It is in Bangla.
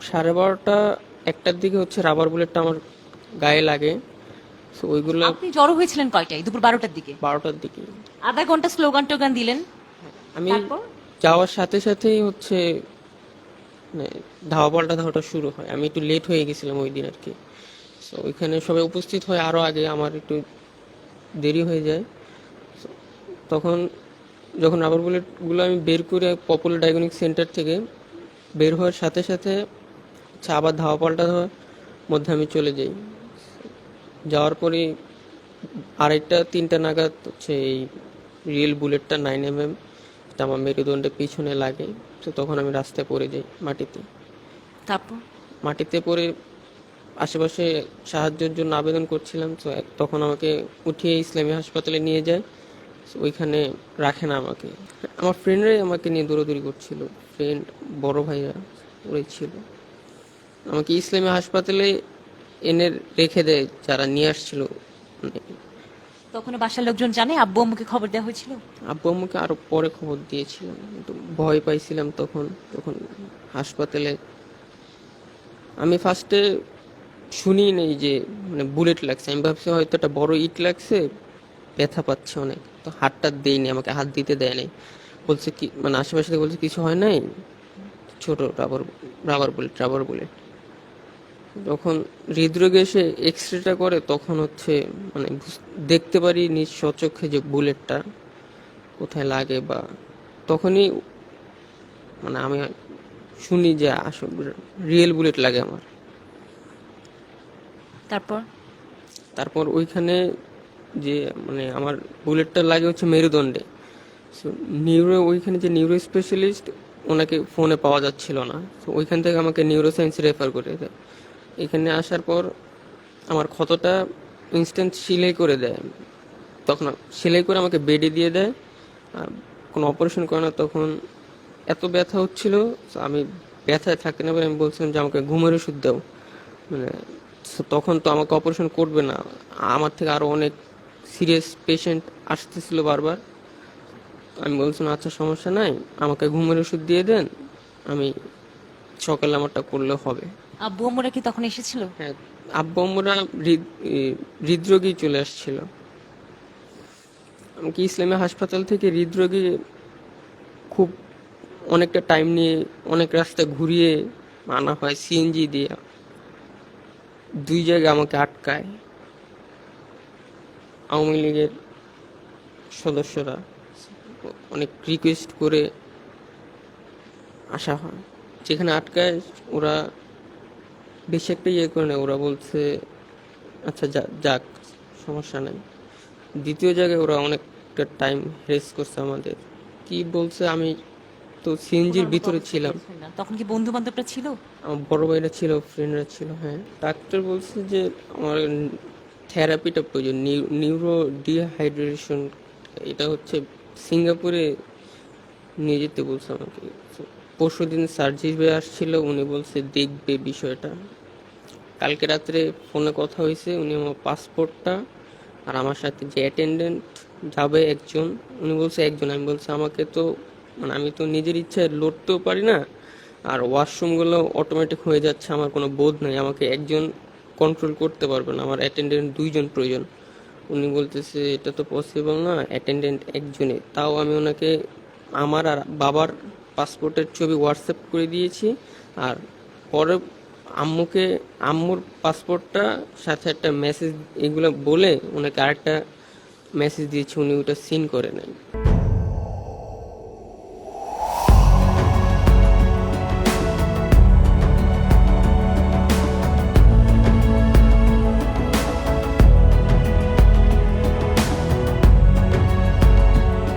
12:30 একটার দিকে হচ্ছে রাবার বুলেটটা আমার গায়ে লাগে। তো ওইগুলো আপনি জড়ো হয়েছিলেন কয়টায়? দুপুর 12টার দিকে। 12টার দিকে। আধা ঘন্টা স্লোগান টোগান দিলেন। আমি তারপর যাওয়ার সাথে সাথেই হচ্ছে মানে ধাওয়া পাল্টা ধাওয়াটা শুরু হয়। আমি একটু লেট হয়ে গেছিলাম ওই দিন আর কি। তো ওইখানে সবাই উপস্থিত হয় আরো আগে, আমার একটু দেরি হয়ে যায়। তখন যখন রাবার বুলেটগুলো আমি বের করে পপুলার ডায়াগনস্টিক সেন্টার থেকে বের হওয়ার সাথে সাথে হচ্ছে আবার ধাওয়া পাল্টা ধাওয়ার মধ্যে আমি চলে যাই। যাওয়ার পরে 2:30-3টা নাগাদ হচ্ছে এই রিয়েল বুলেটটা 9mm এটা আমার মেরুদণ্ডের পিছনে লাগে। তো তখন আমি রাস্তায় পড়ে যাই মাটিতে। তারপর মাটিতে পড়ে আশেপাশে সাহায্যের জন্য আবেদন করছিলাম। তো তখন আমাকে উঠিয়ে ইসলামী হাসপাতালে নিয়ে যায়। তো ওইখানে রাখে না আমাকে, আমার ফ্রেন্ডরাই আমাকে নিয়ে দৌড়াদৌড়ি করছিল। ফ্রেন্ড, বড় ভাইরা ওরাই ছিল। আমাকে ইসলামী হাসপাতালে এনে রেখে দেয় যারা নিয়ে আসছিল। মানে তখন বাসার লোকজন জানে? আব্বু আম্মুকে খবর দেওয়া হয়েছিল? আব্বু আম্মুকে আরো পরে খবর দিয়েছিলাম, কিন্তু ভয় পাইছিলাম তখন। তখন হাসপাতালে আমি ফার্স্টে শুনি নেই যে মানে বুলেট লাগছে। আমি ভাবছি হয়তো একটা বড় ইট লাগছে, ব্যথা পাচ্ছে অনেক। তো হাতটা দেয়নি, আমাকে হাত দিতে দেয় নাই। বলছে কি মানে আশেপাশে থেকে বলছে কিছু হয় নাই, ছোট রাবার বুলেট। যখন হৃদরোগে এসে এক্স-রেটা করে তখন হচ্ছে মানে দেখতে পারি নিজ স্বচক্ষে যে বুলেটটা কোথায় লাগে, বা তখনই মানে আমি শুনি যে আসলে রিয়েল বুলেট লাগে আমার। তারপর তারপর ওইখানে যে মানে আমার বুলেটটা লাগে হচ্ছে মেরুদণ্ডে। সো ওইখানে যে নিউরো স্পেশালিস্ট, ওনাকে ফোনে পাওয়া যাচ্ছিল না। তো ওইখান থেকে আমাকে নিউরো সায়েন্স রেফার করে দেয়। এখানে আসার পর আমার ক্ষতটা ইনস্ট্যান্ট সেলাই করে দেয়। তখন সেলাই করে আমাকে বেডে দিয়ে দেয়, আর কোনো অপারেশন করে না। তখন এত ব্যথা হচ্ছিল, তো আমি ব্যথায় থাকতে না পারে আমি বলছিলাম যে আমাকে ঘুমের ওষুধ দাও। মানে তখন তো আমাকে অপারেশন করবে না, আমার থেকে আরো অনেক সিরিয়াস পেশেন্ট আসতেছিল বারবার। আমি বলছিলাম আচ্ছা সমস্যা নাই, আমাকে ঘুমের ওষুধ দিয়ে দেন, আমি সকালে আমারটা করলে হবে। আব্বু আম্মুরা কি তখন এসেছিল? হ্যাঁ, আব্বু আম্মুরা হৃদরোগী চলে আসছিল। আমাকে ইসলামী হাসপাতাল থেকে হৃদরোগী খুব অনেকটা টাইম নিয়ে অনেক রাস্তা ঘুরিয়ে আনা হয় সিএনজি দিয়ে। 2 জায়গায় আমাকে আটকায় আওয়ামী লীগের সদস্যরা। অনেক রিকোয়েস্ট করে আসা হয়। যেখানে আটকায় ওরা বেশি একটা ইয়ে করে না, ওরা বলছে আচ্ছা যাক সমস্যা নাই। দ্বিতীয় জায়গায় ওরা অনেকটা টাইম হেস করছে আমাদের। কি বলছে, আমি তো সিএনজির ওনার মতো ভিতরে অবস্থা ছিলাম। বুঝলেন না? তখন কি বন্ধু বান্ধবরা ছিল? আমার বড় ভাইরা ছিল, ফ্রেন্ডরা ছিল। হ্যাঁ, ডাক্তার বলছে যে আমার থেরাপিটা প্রয়োজন, নিউরো ডিহাইড্রেশন। এটা হচ্ছে সিঙ্গাপুরে নিয়ে যেতে বলছে আমাকে। পরশু দিন সার্জারি আসছিল, উনি বলছে দেখবে বিষয়টা। কালকে রাত্রে ফোনে কথা হয়েছে, উনি আমার পাসপোর্টটা আর আমার সাথে যে অ্যাটেন্ডেন্ট যাবে একজন, উনি বলছে একজন। আমি বলছি আমাকে তো মানে আমি তো নিজের ইচ্ছায় লড়তেও পারি না, আর ওয়াশরুমগুলো অটোমেটিক হয়ে যাচ্ছে, আমার কোনো বোধ নাই, আমাকে একজন কন্ট্রোল করতে পারবে না, আমার অ্যাটেন্ডেন্ট 2জন প্রয়োজন। উনি বলতেছে এটা তো পসিবল না, অ্যাটেন্ডেন্ট একজনে। তাও আমি ওনাকে আমার আর বাবার পাসপোর্টের ছবি হোয়াটসঅ্যাপ করে দিয়েছি। আর পরে আম্মুকে আম্মুর পাসপোর্টটা সাথে একটা মেসেজ এগুলো বলে ওনাকে আরেকটা মেসেজ দিয়েছি, উনি ওটা সিন করে নেন।